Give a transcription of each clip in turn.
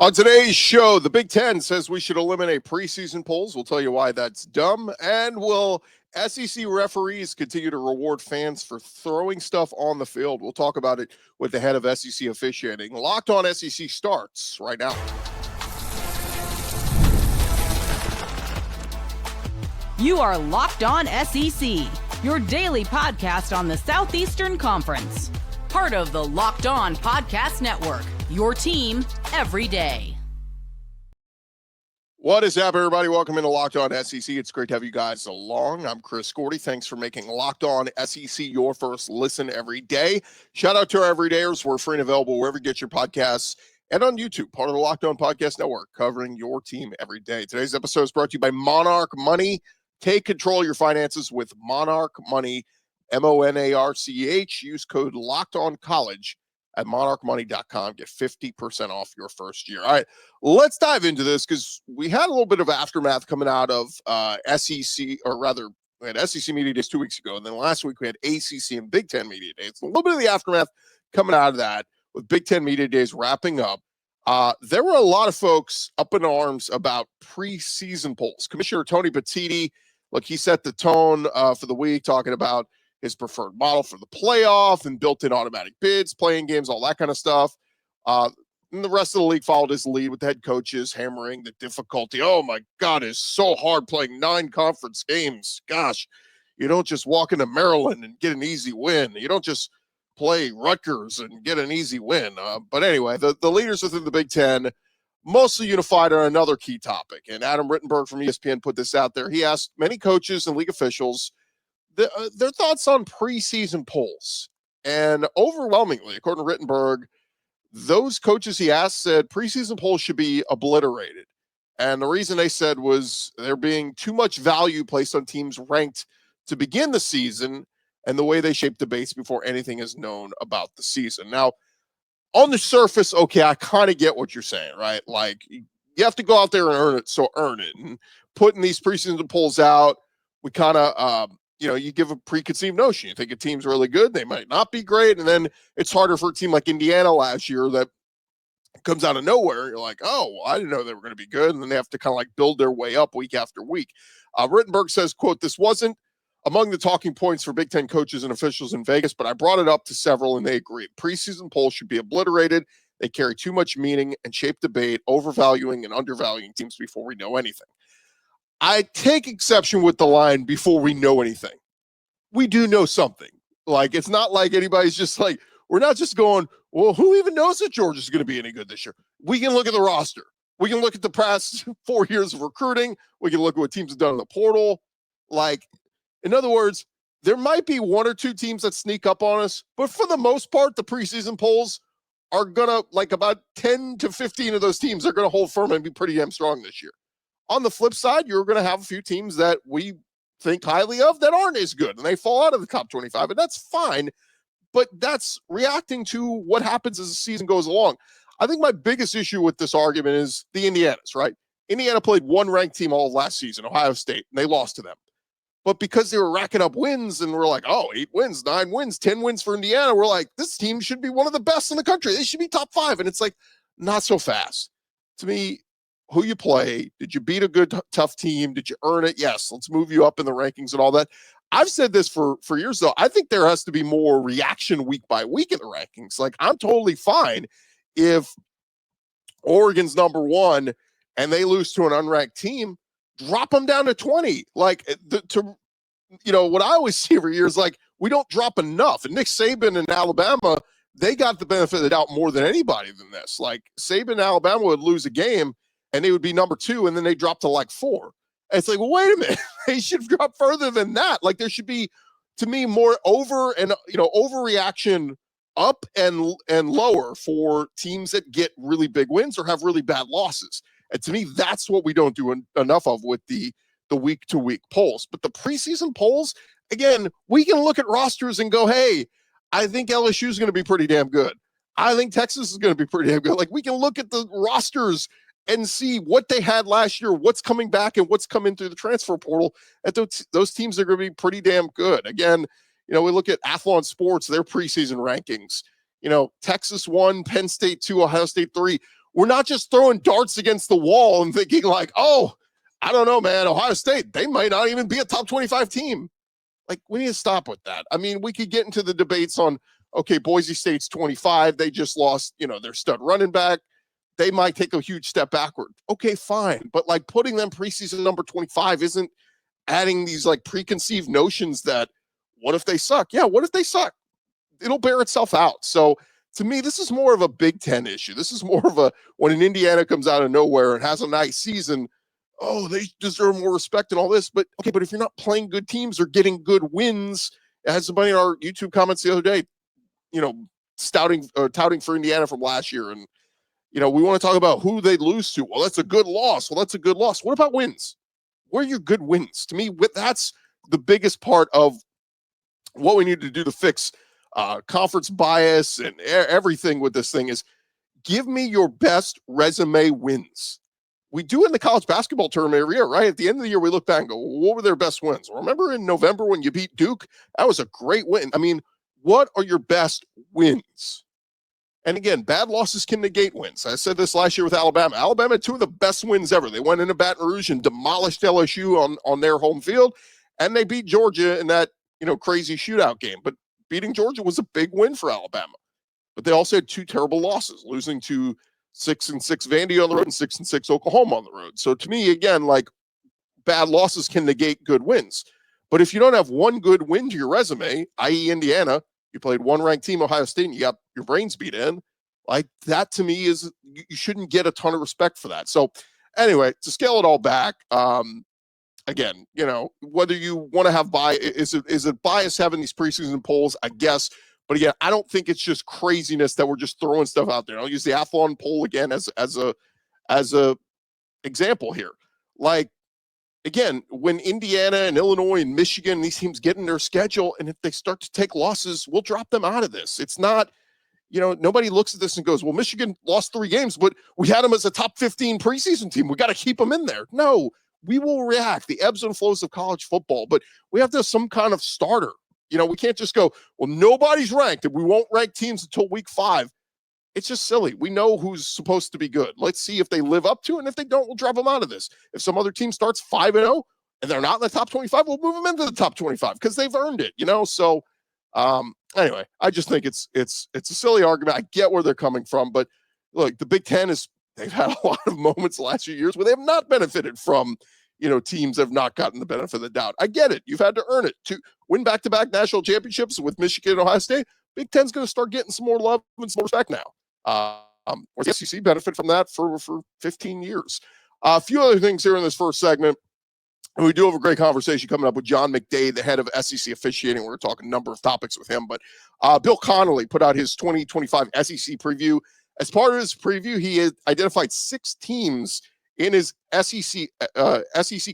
On today's show, the Big Ten says we should eliminate preseason polls. We'll tell you why that's dumb. And will SEC referees continue to reward fans for throwing stuff on the field? We'll talk about it with the head of SEC officiating. Locked On SEC starts right now. You are Locked On SEC, your daily podcast on the Southeastern Conference. Part of the Locked On Podcast Network, your team every day. What is up, everybody? Welcome into Locked On SEC. It's great to have you guys along. I'm Gordy. Thanks for making Locked On SEC your first listen every day. Shout out to our everydayers. We're free and available wherever you get your podcasts and on YouTube, part of the Locked On Podcast Network, covering your team every day. Today's episode is brought to you by Monarch Money. Take control of your finances with Monarch Money, MONARCH. Use code LOCKEDONCollege at monarchmoney.com. Get 50% off your first year. All right, let's dive into this because we had a little bit of aftermath coming out of SEC, or rather, we had SEC Media Days 2 weeks ago, and then last week we had ACC and Big Ten Media Days. A little bit of the aftermath coming out of that with Big Ten Media Days wrapping up. There were a lot of folks up in arms about preseason polls. Commissioner Tony Petitti, look, he set the tone for the week, talking about his preferred model for the playoff and built-in automatic bids, playing games, all that kind of stuff. And the rest of the league followed his lead with the head coaches hammering the difficulty. Oh, my God, it's so hard playing 9 conference games. Gosh, you don't just walk into Maryland and get an easy win. You don't just play Rutgers and get an easy win. But anyway, the leaders within the Big Ten mostly unified on another key topic. And Adam Rittenberg from ESPN put this out there. He asked many coaches and league officials their thoughts on preseason polls. And overwhelmingly, according to Rittenberg, those coaches he asked said preseason polls should be obliterated. And the reason they said was there being too much value placed on teams ranked to begin the season and the way they shape debates before anything is known about the season. Now, on the surface, okay, I kind of get what you're saying, right? Like, you have to go out there and earn it, so earn it. And putting these preseason polls out, we kind of, you give a preconceived notion. You think a team's really good, they might not be great, and then it's harder for a team like Indiana last year that comes out of nowhere. You're like, oh, well, I didn't know they were going to be good, and then they have to kind of like build their way up week after week. Rittenberg says, quote, "This wasn't among the talking points for Big Ten coaches and officials in Vegas, but I brought it up to several and they agreed. Preseason polls should be obliterated. They carry too much meaning and shape debate, overvaluing and undervaluing teams before we know anything." I take exception with the line "before we know anything." We do know something. Like, it's not like anybody's just like, we're not just going, well, who even knows that Georgia's going to be any good this year? We can look at the roster. We can look at the past 4 years of recruiting. We can look at what teams have done in the portal. Like, in other words, there might be 1 or 2 teams that sneak up on us, but for the most part, the preseason polls are going to, like, about 10 to 15 of those teams are going to hold firm and be pretty damn strong this year. On the flip side, you're going to have a few teams that we think highly of that aren't as good, and they fall out of the top 25, and that's fine, but that's reacting to what happens as the season goes along. I think my biggest issue with this argument is the Indianas, right? Indiana played 1 ranked team all of last season, Ohio State, and they lost to them. But because they were racking up wins, and we're like, oh, 8 wins, 9 wins, 10 wins for Indiana, we're like, this team should be one of the best in the country. They should be top 5, and it's like, not so fast. To me, who you play, did you beat a good, tough team? Did you earn it? Yes, let's move you up in the rankings and all that. I've said this for years, though. I think there has to be more reaction week by week in the rankings. Like, I'm totally fine if Oregon's number 1 and they lose to an unranked team, drop them down to 20. Like, what I always see every year is like, we don't drop enough. And Nick Saban in Alabama, they got the benefit of the doubt more than anybody than this. Like, Saban in Alabama would lose a game and they would be number 2, and then they drop to like 4. And it's like, well, wait a minute. They should drop further than that. Like, there should be, to me, more overreaction up and lower for teams that get really big wins or have really bad losses. And to me, that's what we don't do enough of with the week-to-week polls. But the preseason polls, again, we can look at rosters and go, hey, I think LSU is going to be pretty damn good. I think Texas is going to be pretty damn good. Like, we can look at the rosters and see what they had last year, what's coming back, and what's coming through the transfer portal. And those teams are going to be pretty damn good. Again, we look at Athlon Sports, their preseason rankings. Texas 1, Penn State 2, Ohio State 3. we're not just throwing darts against the wall and thinking like, oh, I don't know, man, Ohio State, they might not even be a top 25 team. Like, we need to stop with that. I mean, we could get into the debates on, okay, Boise State's 25. They just lost, their stud running back. They might take a huge step backward. Okay, fine. But like putting them preseason number 25 isn't adding these like preconceived notions that what if they suck? Yeah, what if they suck? It'll bear itself out. So to me, this is more of a Big Ten issue. This is more of a, when an Indiana comes out of nowhere and has a nice season, oh, they deserve more respect and all this. But okay, but if you're not playing good teams or getting good wins, I had somebody in our YouTube comments the other day, touting for Indiana from last year. And, we want to talk about who they lose to. Well, that's a good loss. Well, that's a good loss. What about wins? Where are your good wins? To me, that's the biggest part of what we need to do to fix conference bias and everything with this thing is give me your best resume wins. We do in the college basketball tournament every year, right? At the end of the year, we look back and go, well, what were their best wins? Remember in November when you beat Duke? That was a great win. I mean, what are your best wins? And again, bad losses can negate wins. I said this last year with Alabama. Alabama had two of the best wins ever. They went into Baton Rouge and demolished LSU on their home field, and they beat Georgia in that, crazy shootout game. But beating Georgia was a big win for Alabama. But they also had two terrible losses, losing to 6-6 Vandy on the road and 6-6 Oklahoma on the road. So to me, again, like bad losses can negate good wins. But if you don't have one good win to your resume, i.e. Indiana, you played one ranked team, Ohio State, and you got your brains beat in, like that to me is, you shouldn't get a ton of respect for that. So anyway, to scale it all back, again, whether you want to have bias, is it bias having these preseason polls? I guess. But again, I don't think it's just craziness that we're just throwing stuff out there. I'll use the Athlon poll again as a example here. Like, again, when Indiana and Illinois and Michigan, these teams get in their schedule, and if they start to take losses, we'll drop them out of this. It's not, nobody looks at this and goes, well, Michigan lost 3 games, but we had them as a top 15 preseason team. We got to keep them in there. No, we will react. The ebbs and flows of college football, but we have to have some kind of starter. We can't just go, well, nobody's ranked and we won't rank teams until week 5. It's just silly. We know who's supposed to be good. Let's see if they live up to it. And if they don't, we'll drop them out of this. If some other team starts 5-0 and they're not in the top 25, we'll move them into the top 25 because they've earned it, So anyway, I just think it's a silly argument. I get where they're coming from, but look, the Big Ten they've had a lot of moments the last few years where they have not benefited from teams have not gotten the benefit of the doubt. I get it. You've had to earn it. To win back-to-back national championships with Michigan and Ohio State, Big Ten's going to start getting some more love and some more respect now. Or the SEC benefit from that for 15 years. A few other things here in this first segment. We do have a great conversation coming up with John McDaid, the head of SEC officiating. We're talking a number of topics with him. But Bill Connolly put out his 2025 SEC preview. As part of his preview, he had identified 6 teams in his SEC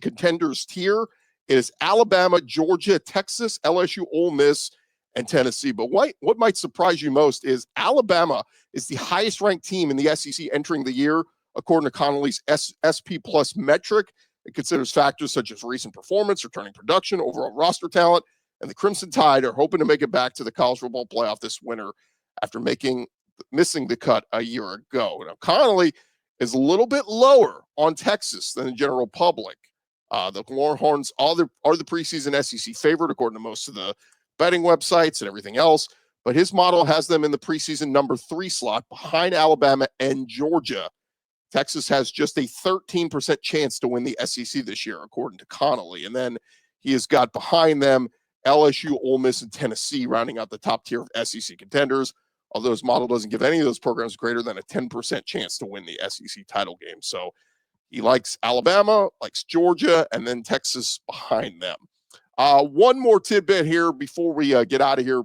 contenders tier. It is Alabama, Georgia, Texas, LSU, Ole Miss, and Tennessee. But what might surprise you most is Alabama is the highest ranked team in the SEC entering the year, according to Connolly's SP Plus metric. It considers factors such as recent performance, returning production, overall roster talent, and the Crimson Tide are hoping to make it back to the college football playoff this winter after missing the cut a year ago. Now, Connolly is a little bit lower on Texas than the general public. The Longhorns are the preseason SEC favorite, according to most of the betting websites and everything else. But his model has them in the preseason number 3 slot behind Alabama and Georgia. Texas has just a 13% chance to win the SEC this year, according to Connolly. And then he has got behind them LSU, Ole Miss, and Tennessee rounding out the top tier of SEC contenders. Although his model doesn't give any of those programs greater than a 10% chance to win the SEC title game. So he likes Alabama, likes Georgia, and then Texas behind them. One more tidbit here before we get out of here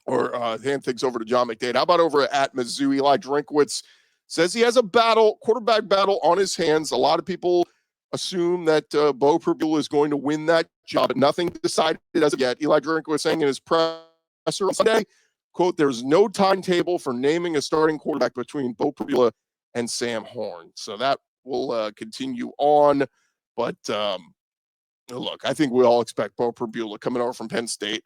or hand things over to John McDade. How about over at Mizzou? Eli Drinkwitz says he has a quarterback battle on his hands. A lot of people assume that Bo Prabula is going to win that job, but nothing decided as of yet. Eli Drinkwitz saying in his presser on Sunday, quote, there's no timetable for naming a starting quarterback between Bo Prabula and Sam Horn. So that will continue on. But look, I think we all expect Bo Prabula coming over from Penn State.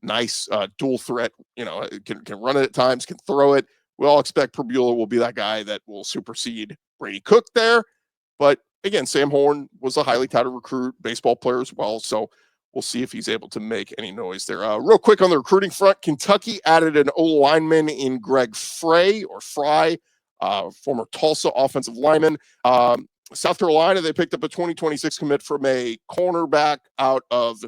Nice dual threat, can run it at times, can throw it. we all expect Prebula will be that guy that will supersede Brady Cook there. But again, Sam Horn was a highly touted recruit, baseball player as well. So we'll see if he's able to make any noise there. Real quick on the recruiting front, Kentucky added an O-lineman in Greg Fry, former Tulsa offensive lineman. South Carolina, they picked up a 2026 commit from a cornerback out of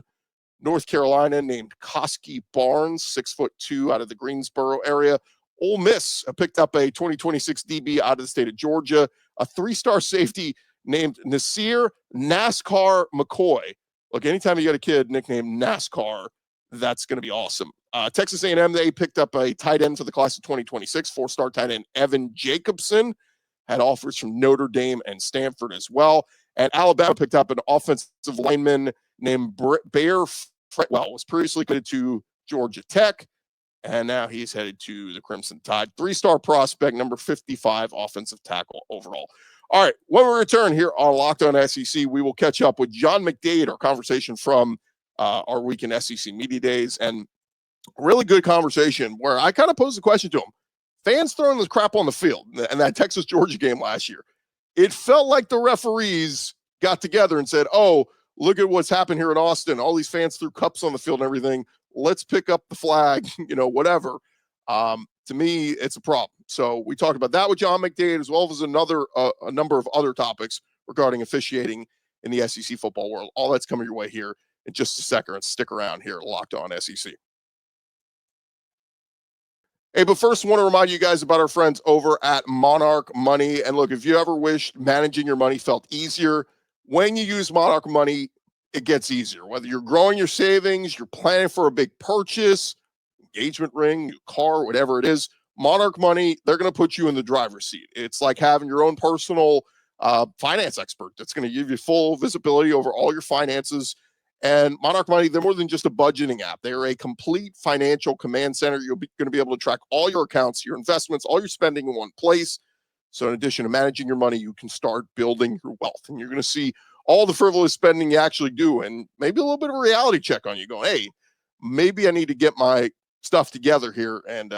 North Carolina named Koski Barnes, 6'2", out of the Greensboro area. Ole Miss picked up a 2026 DB out of the state of Georgia, a 3-star safety named Nasir NASCAR McCoy. Look, anytime you got a kid nicknamed NASCAR, that's going to be awesome. Texas A&M, they picked up a tight end for the class of 2026, 4-star tight end Evan Jacobson, had offers from Notre Dame and Stanford as well. And Alabama picked up an offensive lineman named Bear Fretwell, was previously committed to Georgia Tech, and now he's headed to the Crimson Tide. 3-star prospect, number 55 offensive tackle overall. All right, when we return here on Locked On SEC, we will catch up with John McDade, our conversation from our week in SEC Media Days, and really good conversation where I kind of posed the question to him. Fans throwing this crap on the field and that Texas-Georgia game last year, it felt like the referees got together and said, oh, look at what's happened here in Austin. All these fans threw cups on the field and everything. Let's pick up the flag, whatever. To me, it's a problem. So we talked about that with John McDade, as well as a number of other topics regarding officiating in the SEC football world. All that's coming your way here in just a second. And stick around here, Locked On SEC. Hey, but first, I want to remind you guys about our friends over at Monarch Money. And look, if you ever wished managing your money felt easier, when you use Monarch Money, it gets easier. Whether you're growing your savings, you're planning for a big purchase, engagement ring, new car, whatever it is, Monarch Money, they're going to put you in the driver's seat. It's like having your own personal finance expert that's going to give you full visibility over all your finances. And Monarch Money, they're more than just a budgeting app. They're a complete financial command center. You're going to be able to track all your accounts, your investments, all your spending in one place. So in addition to managing your money, you can start building your wealth. And you're going to see all the frivolous spending you actually do, and maybe a little bit of a reality check on you going, hey, maybe I need to get my stuff together here. And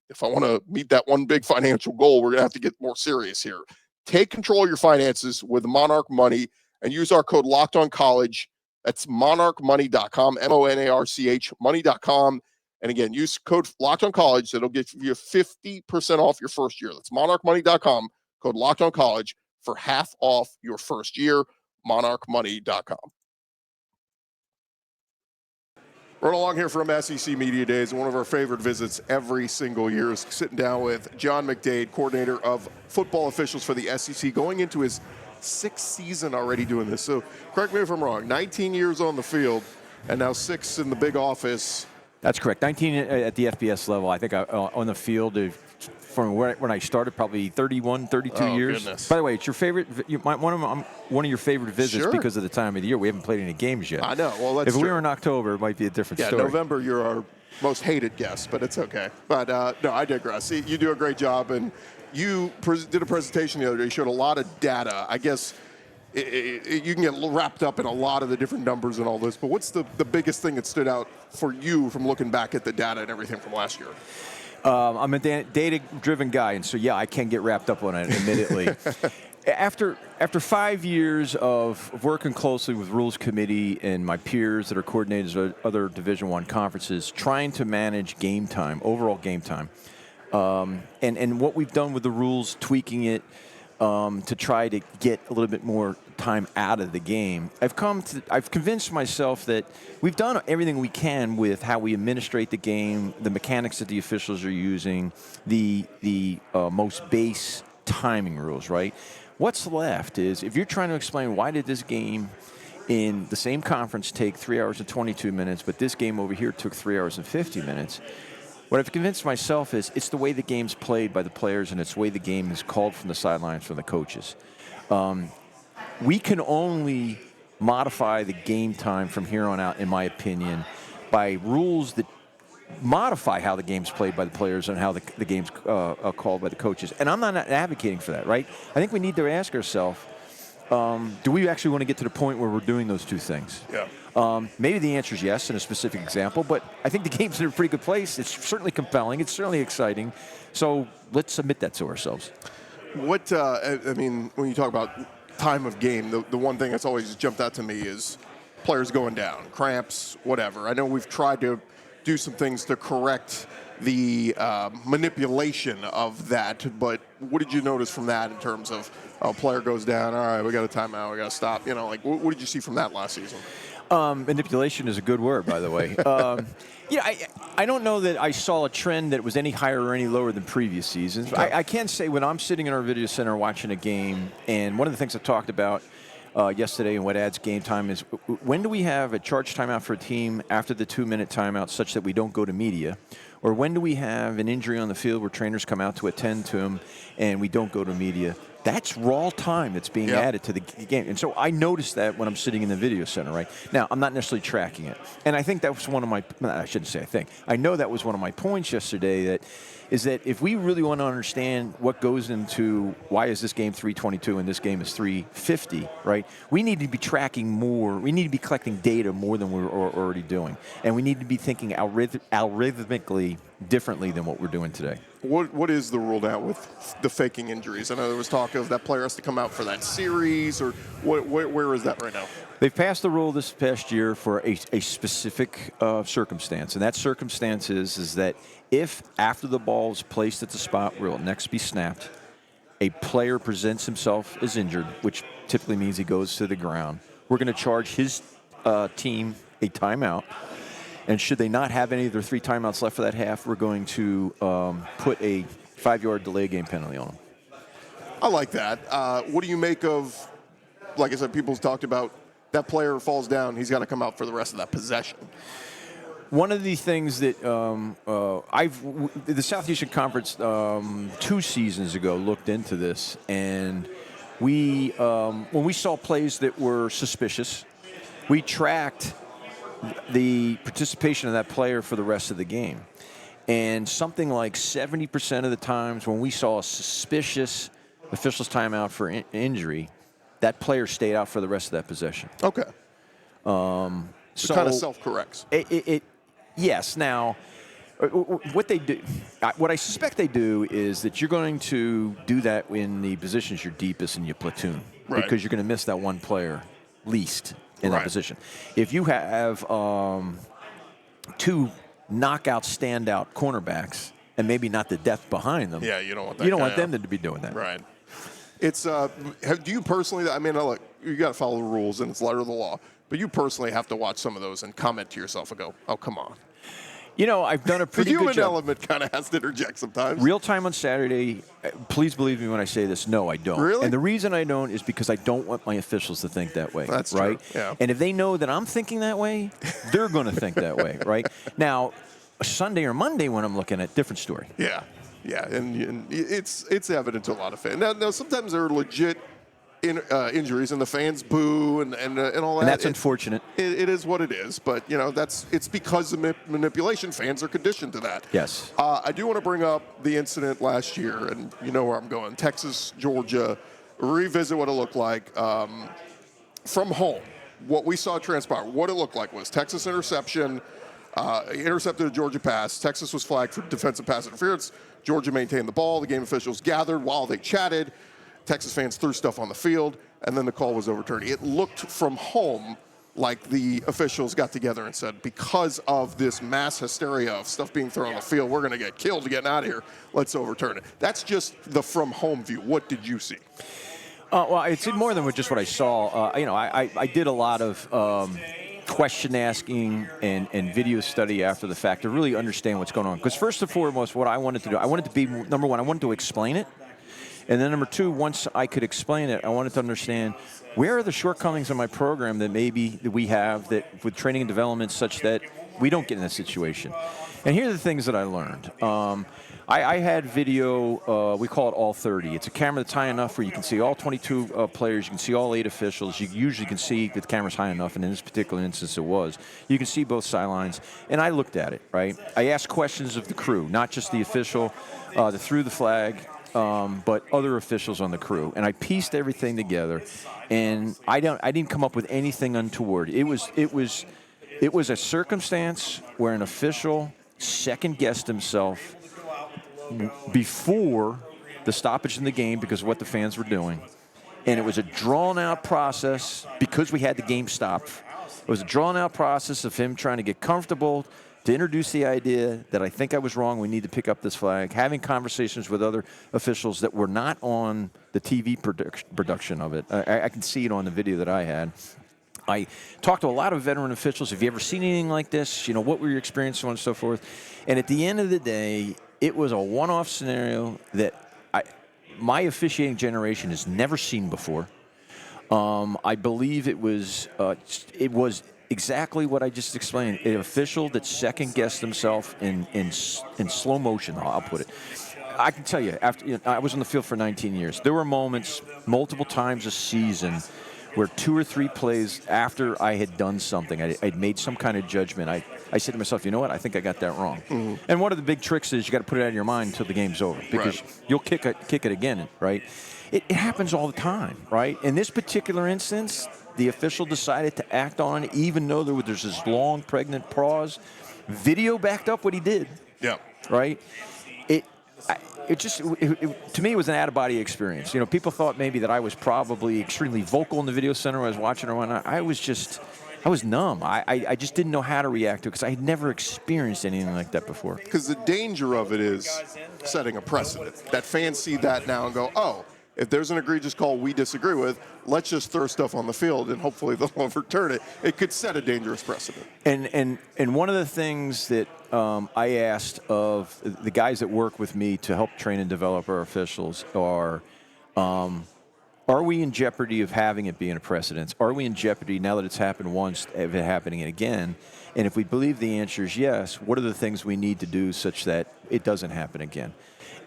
if I want to meet that one big financial goal, we're going to have to get more serious here. Take control of your finances with Monarch Money and use our code LOCKEDONCollege. That's monarchmoney.com, MONARCH, money.com. And again, use code LOCKEDONCollege. It'll get you 50% off your first year. That's monarchmoney.com, code LOCKEDONCollege for half off your first year, monarchmoney.com. Run along here from SEC Media Days, and one of our favorite visits every single year is sitting down with John McDade, coordinator of football officials for the SEC, going into his 6th season already doing this. So correct me if I'm wrong, 19 years on the field and now 6 in the big office. That's correct. 19 at the FBS level. I think on the field from when I started, probably 31, 32 years. Goodness. By the way, it's your favorite. One of your favorite visits because of the time of the year. We haven't played any games yet. I know. Well, that's if we were in October, it might be a different story. November, you're our most hated guest, but it's okay. But no, I digress. See, you do a great job, and you did a presentation the other day. You showed a lot of data. I guess you can get wrapped up in a lot of the different numbers and all this, but what's the biggest thing that stood out for you from looking back at the data and everything from last year? I'm a data-driven guy, and so, yeah, I can get wrapped up on it, admittedly. After 5 years of working closely with Rules Committee and my peers that are coordinators of other Division I conferences, trying to manage game time, overall game time, and what we've done with the rules, tweaking it to try to get a little bit more time out of the game, I've convinced myself that we've done everything we can with how we administrate the game, the mechanics that the officials are using, the most base timing rules, right? What's left is if you're trying to explain why did this game in the same conference take 3 hours and 22 minutes, but this game over here took 3 hours and 50 minutes, what I've convinced myself is it's the way the game's played by the players and it's the way the game is called from the sidelines from the coaches. We can only modify the game time from here on out, in my opinion, by rules that modify how the game's played by the players and how the game's called by the coaches. And I'm not advocating for that, right? I think we need to ask ourselves, do we actually want to get to the point where we're doing those two things? Yeah. Maybe the answer is yes in a specific example, but I think the game's in a pretty good place. It's certainly compelling. It's certainly exciting. So let's admit that to ourselves. What, I mean, when you talk about time of game, the one thing that's always jumped out to me is players going down, cramps, whatever. I know we've tried to do some things to correct the manipulation of that, but what did you notice from that in terms of a player goes down, all right, we got a timeout, we got to stop, you know, like what did you see from that last season? Manipulation is a good word, by the way. I don't know that I saw a trend that was any higher or any lower than previous seasons. Okay. I can say when I'm sitting in our video center watching a game, and one of the things I talked about yesterday and what adds game time is when do we have a charge timeout for a team after the 2-minute timeout such that we don't go to media? Or when do we have an injury on the field where trainers come out to attend to them and we don't go to media? That's raw time that's being added to the game. And so I noticed that when I'm sitting in the video center, right? Now, I'm not necessarily tracking it. And I think that was one of my, I shouldn't say I think. I know that was one of my points yesterday that if we really want to understand what goes into why is this game 322 and this game is 350, right? We need to be tracking more. We need to be collecting data more than we're already doing. And we need to be thinking algorithmically differently than what we're doing today. What is the rule now with the faking injuries? I know there was talk of that player has to come out for that series, or where is that right now? They've passed the rule this past year for a specific circumstance, and that circumstance is that if after the ball is placed at the spot where it will next be snapped, a player presents himself as injured, which typically means he goes to the ground, we're going to charge his team a timeout. And should they not have any of their 3 timeouts left for that half, we're going to put a 5-yard delay game penalty on them. I like that. What do you make of, like I said, people's talked about that player falls down, he's got to come out for the rest of that possession. One of the things that the Southeastern Conference 2 seasons ago looked into this, and we when we saw plays that were suspicious, we tracked the participation of that player for the rest of the game. And something like 70% of the times when we saw a suspicious official's timeout for injury, that player stayed out for the rest of that possession. Okay. So it kind of self-corrects. Yes. Now, what they do, what I suspect they do is that you're going to do that when the positions you're deepest in your platoon, right, because you're going to miss that one player least in that position. If you have 2 knockout, standout cornerbacks and maybe not the depth behind them, you don't want that. You don't want them to be doing that. Right. It's do you personally? I mean, look, you got to follow the rules and it's letter of the law. But you personally have to watch some of those and comment to yourself and go, "Oh, come on." You know, I've done a pretty good job. The human element kind of has to interject sometimes. Real time on Saturday, please believe me when I say this, no, I don't. Really? And the reason I don't is because I don't want my officials to think that way. That's right? true. Yeah. And if they know that I'm thinking that way, they're going to think that way, right? Now, Sunday or Monday when I'm looking at, different story. Yeah, and it's evident to a lot of fans. Now sometimes there are legit injuries, and the fans boo and all that. And that's unfortunate. It is what it is, but you know it's because of manipulation. Fans are conditioned to that. Yes. I do want to bring up the incident last year, and you know where I'm going. Texas, Georgia, revisit what it looked like from home. What we saw transpire, what it looked like was Texas intercepted a Georgia pass. Texas was flagged for defensive pass interference. Georgia maintained the ball. The game officials gathered while they chatted. Texas fans threw stuff on the field, and then the call was overturned. It looked from home like the officials got together and said, because of this mass hysteria of stuff being thrown on the field, we're going to get killed getting out of here. Let's overturn it. That's just the from home view. What did you see? Well, it's more than just what I saw. I did a lot of question asking and video study after the fact to really understand what's going on. Because first and foremost, what I wanted to do, I wanted to be, number one, I wanted to explain it. And then number two, once I could explain it, I wanted to understand where are the shortcomings in my program that we have that with training and development such that we don't get in that situation. And here are the things that I learned. I had video, we call it all 30. It's a camera that's high enough where you can see all 22 players, you can see all 8 officials. You usually can see if the camera's high enough, and in this particular instance it was. You can see both sidelines. And I looked at it, right? I asked questions of the crew, not just the official that threw the flag, but other officials on the crew. And I pieced everything together, and I didn't come up with anything untoward. It was a circumstance where an official second-guessed himself before the stoppage in the game because of what the fans were doing. And it was a drawn-out process because we had the game stopped. It was a drawn-out process of him trying to get comfortable, to introduce the idea that I think I was wrong, we need to pick up this flag, having conversations with other officials that were not on the TV production of it. I can see it on the video that I had. I talked to a lot of veteran officials. Have you ever seen anything like this? You know, what were your experiences, so on and so forth? And at the end of the day, it was a one-off scenario that my officiating generation has never seen before. I believe it was exactly what I just explained. An official that second-guessed himself in slow motion, I'll put it. I can tell you, I was on the field for 19 years. There were moments, multiple times a season, where 2 or 3 plays after I had done something, I'd made some kind of judgment. I said to myself, you know what, I think I got that wrong. Mm-hmm. And one of the big tricks is you got to put it out of your mind until the game's over, because you'll kick it again, right? It happens all the time, right? In this particular instance, the official decided to act on it, even though there's this long, pregnant pause. Video backed up what he did. Yeah. Right? To me, it was an out-of-body experience. You know, people thought maybe that I was probably extremely vocal in the video center when I was watching or whatnot. I was numb. I just didn't know how to react to it because I had never experienced anything like that before. Because the danger of it is setting a precedent. That fans see that now and go, oh, if there's an egregious call we disagree with, let's just throw stuff on the field and hopefully they'll overturn it. It could set a dangerous precedent. And one of the things that I asked of the guys that work with me to help train and develop our officials are we in jeopardy of having it being a precedent? Are we in jeopardy now that it's happened once of it happening again? And if we believe the answer is yes, what are the things we need to do such that it doesn't happen again?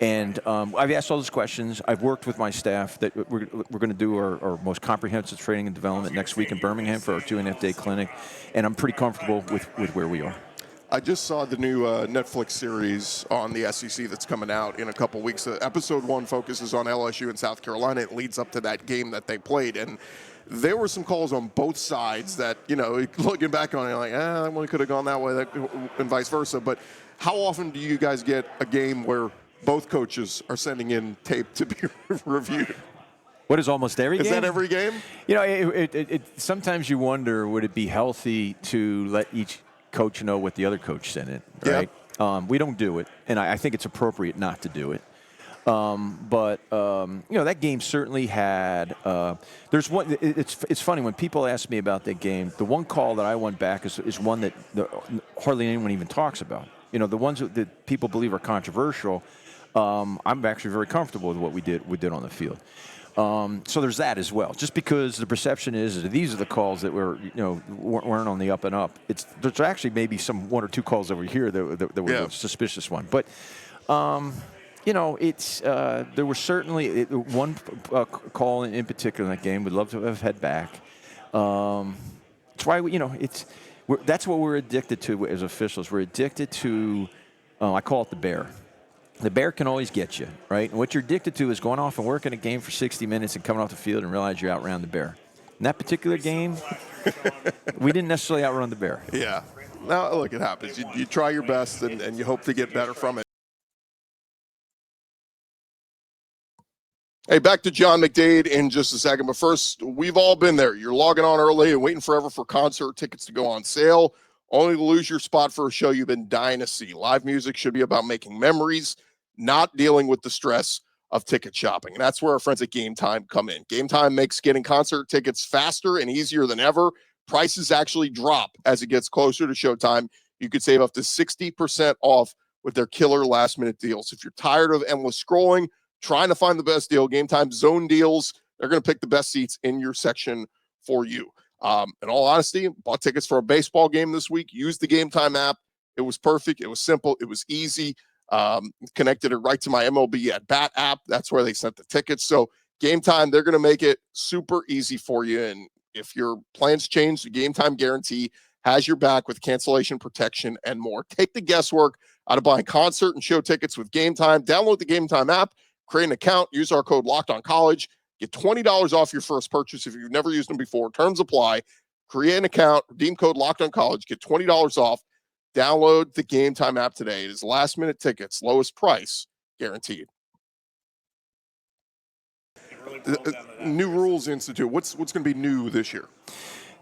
And I've asked all those questions. I've worked with my staff that we're going to do our most comprehensive training and development next week in Birmingham for our 2.5-day clinic, and I'm pretty comfortable with where we are. I just saw the new Netflix series on the SEC that's coming out in a couple weeks. Episode 1 focuses on LSU and South Carolina. It leads up to that game that they played, and there were some calls on both sides that, you know, looking back on it, like, that one could have gone that way, and vice versa. But how often do you guys get a game where both coaches are sending in tape to be reviewed? What is almost every game? Is that every game? You know, sometimes you wonder, would it be healthy to let each coach know what the other coach sent in, right? Yep. We don't do it, and I think it's appropriate not to do it. But you know, that game certainly had. There's one. It's funny when people ask me about that game. The one call that I went back is one that hardly anyone even talks about. You know, the ones that people believe are controversial. I'm actually very comfortable with what we did on the field. So there's that as well. Just because the perception is that these are the calls that weren't on the up and up. There's actually maybe some 1 or 2 calls over here that were the suspicious one. But you know, there was certainly one call in particular in that game. We'd love to have had back. It's why that's what we're addicted to as officials. We're addicted to. I call it the bear. The bear can always get you, right? And what you're addicted to is going off and working a game for 60 minutes and coming off the field and realize you outran the bear. In that particular game, we didn't necessarily outrun the bear. Yeah. Now, look, it happens. You try your best and you hope to get better from it. Hey, back to John McDade in just a second. But first, we've all been there. You're logging on early and waiting forever for concert tickets to go on sale, only to lose your spot for a show you've been dying to see. Live music should be about making memories, not dealing with the stress of ticket shopping. And that's where our friends at Game Time come in. Game Time makes getting concert tickets faster and easier than ever. Prices actually drop as it gets closer to showtime. You could save up to 60% off with their killer last-minute deals. If you're tired of endless scrolling, trying to find the best deal, Game Time zone deals, they're going to pick the best seats in your section for you. In all honesty, bought tickets for a baseball game this week, used the Game Time app. It was perfect. It was simple. It was easy. Connected it right to my MLB at Bat app. That's where they sent the tickets. So Game Time, they're going to make it super easy for you. And if your plans change, the Game Time guarantee has your back with cancellation protection and more. Take the guesswork out of buying concert and show tickets with Game Time. Download the Game Time app, Create an account, use our code LOCKEDONCollege, get $20 off your first purchase if you've never used them before. Terms apply. Create an account, redeem code LOCKEDONCollege, get $20 off. Download the Game Time app today. It is last-minute tickets, lowest price, guaranteed. New Rules Institute. What's going to be new this year?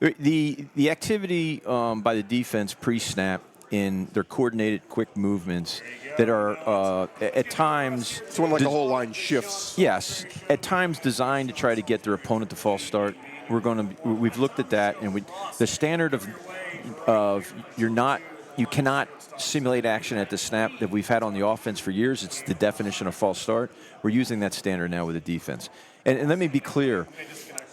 The activity by the defense pre-snap in their coordinated quick movements that are at times... It's when like the whole line shifts. Yes. At times designed to try to get their opponent to false start. We've looked at that, and the standard of you cannot simulate action at the snap that we've had on the offense for years. It's the definition of false start. We're using that standard now with the defense. And let me be clear.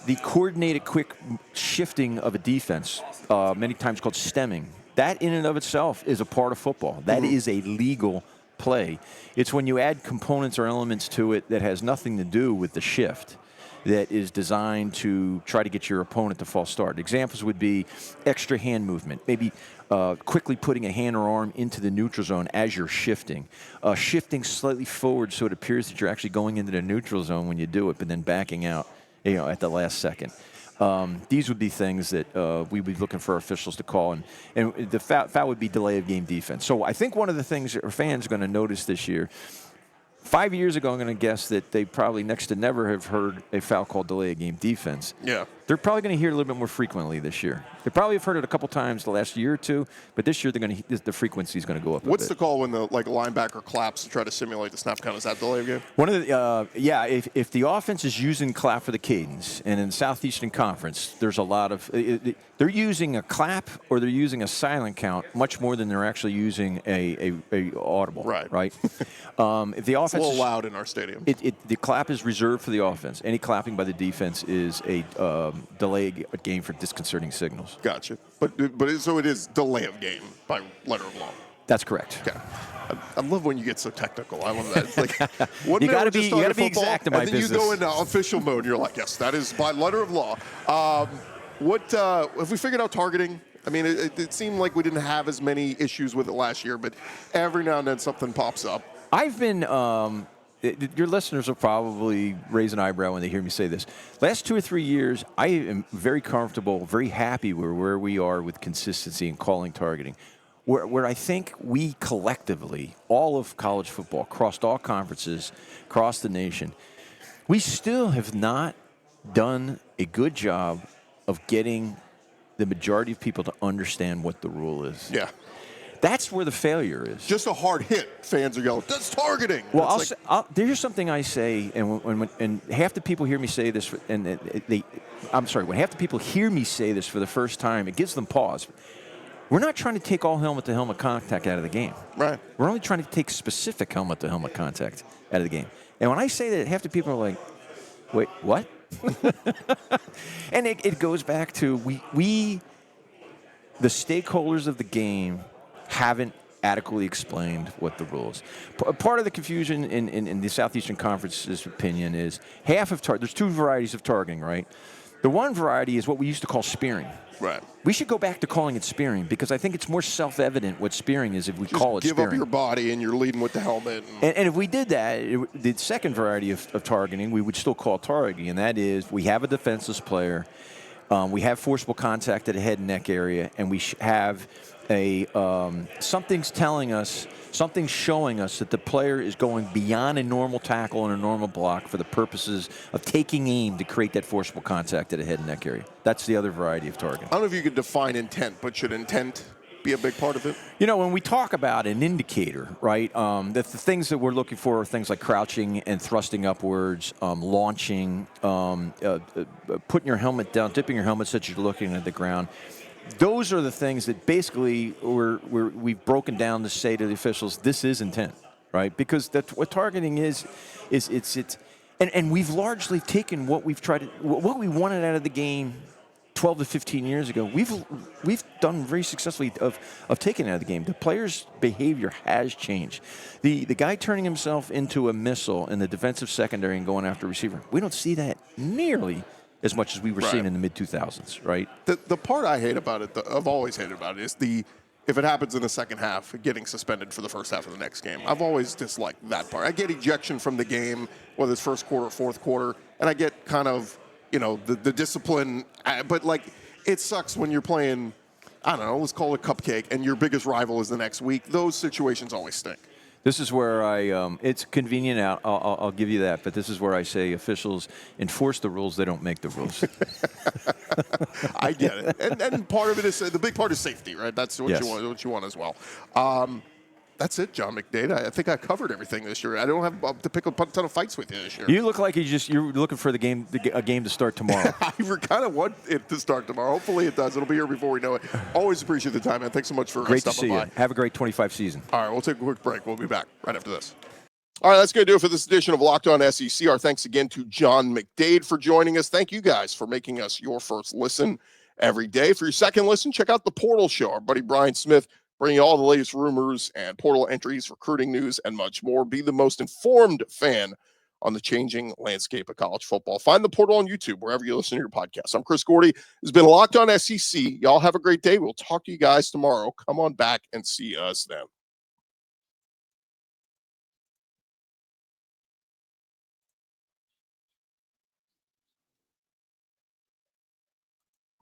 The coordinated quick shifting of a defense, many times called stemming, that in and of itself is a part of football. That is a legal play. It's when you add components or elements to it that has nothing to do with the shift that is designed to try to get your opponent to false start. Examples would be extra hand movement, maybe quickly putting a hand or arm into the neutral zone as you're shifting, shifting slightly forward so it appears that you're actually going into the neutral zone when you do it, but then backing out, at the last second. These would be things that we would be looking for officials to call, and the foul would be delay of game defense. So I think one of the things that our fans are going to notice this year, 5 years ago, I'm going to guess that they probably next to never have heard a foul called delay of game defense. Yeah. They're probably going to hear it a little bit more frequently this year. They probably have heard it a couple times the last year or two, but this year the frequency is going to go up. What's the call when the linebacker claps to try to simulate the snap count? Is that delay of game? One of the if the offense is using clap for the cadence, and in the Southeastern Conference, there's a lot of they're using a clap or they're using a silent count much more than they're actually using a audible. Right. If the offense it's a little loud in our stadium. The clap is reserved for the offense. Any clapping by the defense is a delay a game for disconcerting signals. Gotcha. But so it is delay of game by letter of law. That's correct. Okay. I love when you get so technical. I love that. It's like you got to be exact in my business. business. And then you go into official mode. And you're like, yes, that is by letter of law. What have we figured out targeting? I mean, it seemed like we didn't have as many issues with it last year, but every now and then something pops up. I've been. Your listeners will probably raise an eyebrow when they hear me say this. Last 2 or 3 years, I am very comfortable, very happy where we are with consistency in calling targeting. Where I think we collectively, all of college football, across all conferences, across the nation, we still have not done a good job of getting the majority of people to understand what the rule is. Yeah. That's where the failure is. Just a hard hit. Fans are yelling, that's targeting. Well, there's something I say, and half the people hear me say this, when half the people hear me say this for the first time, it gives them pause. We're not trying to take all helmet-to-helmet contact out of the game. Right. We're only trying to take specific helmet-to-helmet contact out of the game. And when I say that, half the people are like, wait, what? And it goes back to we the stakeholders of the game, haven't adequately explained what the rules. Part of the confusion in the Southeastern Conference's opinion is there's two varieties of targeting, right? The one variety is what we used to call spearing. Right. We should go back to calling it spearing because I think it's more self-evident what spearing is if we call it give spearing. Give up your body and you're leading with the helmet. And if we did that, the second variety of targeting, we would still call targeting, and that is we have a defenseless player, we have forcible contact at the head and neck area, and we have something's showing us that the player is going beyond a normal tackle and a normal block for the purposes of taking aim to create that forcible contact at the head and neck area. That's the other variety of targeting. I don't know if you could define intent, but should intent be a big part of it? When we talk about an indicator, right, the things that we're looking for are things like crouching and thrusting upwards, launching, putting your helmet down, dipping your helmet so that you're looking at the ground. Those are the things that basically we've broken down to say to the officials, this is intent, right? Because that's what targeting is and we've largely taken what we wanted out of the game 12 to 15 years ago. We've done very successfully of taking it out of the game. The player's behavior has changed. The guy turning himself into a missile in the defensive secondary and going after a receiver, we don't see that nearly as much as we were seeing in the mid-2000s, right? The part I hate about it, I've always hated about it, is if it happens in the second half, getting suspended for the first half of the next game. I've always disliked that part. I get ejection from the game, whether it's first quarter or fourth quarter, and I get kind of, the discipline. But, like, it sucks when you're playing, I don't know, let's call it cupcake, and your biggest rival is the next week. Those situations always stink. This is where it's convenient out. I'll give you that, but this is where I say officials enforce the rules; they don't make the rules. I get it, and part of it is the big part is safety, right? That's what Yes. you want. What you want as well. That's it, John McDade. I think I covered everything this year. I don't have to pick a ton of fights with you this year. You look like you're looking for a game to start tomorrow. I kind of want it to start tomorrow. Hopefully it does. It'll be here before we know it. Always appreciate the time, man. Thanks so much for Great to stopping see by. you. Have a great 25 season. All right, we'll take a quick break. We'll be back right after this. All right, that's going to do it for this edition of Locked On SEC. Our thanks again to John McDade for joining us. Thank you guys for making us your first listen every day. For your second listen, check out The Portal Show. Our buddy Brian Smith bringing you all the latest rumors and portal entries, recruiting news, and much more. Be the most informed fan on the changing landscape of college football. Find The Portal on YouTube, wherever you listen to your podcast. I'm Chris Gordy. It's been Locked On SEC. Y'all have a great day. We'll talk to you guys tomorrow. Come on back and see us then.